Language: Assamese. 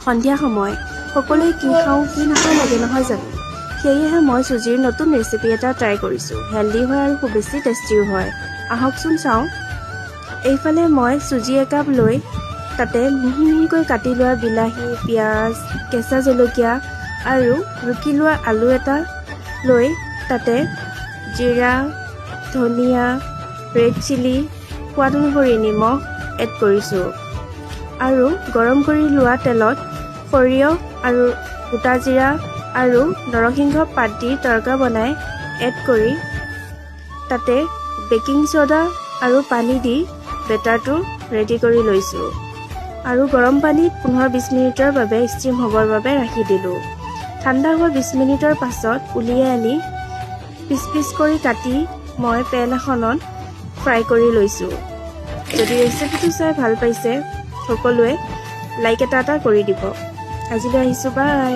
সন্ধিয়া সময় সকলোৱে কি খাওঁ কি নাখাওঁ লাগে নহয় জানো। সেয়েহে মই চুজিৰ নতুন ৰেচিপি এটা ট্ৰাই কৰিছোঁ। হেল্ডি হয় আৰু খুব বেছি টেষ্টিও হয়। আহকচোন চাওঁ। এইফালে মই চুজি একাপ লৈ তাতে মিহি মিহিকৈ কাটি লোৱা বিলাহী, পিঁয়াজ, কেঁচা জলকীয়া আৰু ৰুকি লোৱা আলু এটা লৈ তাতে জিৰা, ধনিয়া, ৰেড চিলি, সোৱাদ অনুসৰি নিমখ এড কৰিছোঁ আৰু গৰম কৰি লোৱা তেলত সৰিয়হ আৰু গোটা জিৰা আৰু নৰসিংহ পাত দি তৰকা বনাই এড কৰি তাতে বেকিং ছ'ডা আৰু পানী দি বেটাৰটো ৰেডি কৰি লৈছোঁ আৰু গৰম পানীত 15-20 মিনিটৰ বাবে ষ্টিম হ'বৰ বাবে ৰাখি দিলোঁ। ঠাণ্ডা হোৱা 20 মিনিটৰ পাছত উলিয়াই আনি পিচ পিচ কৰি কাটি মই পেন এখনত ফ্ৰাই কৰি লৈছোঁ। যদি ৰেচিপিটো চাই ভাল পাইছে সকলোৱে লাইক এটা কৰি দিব। আজিলৈ আহিছোঁ, বাই।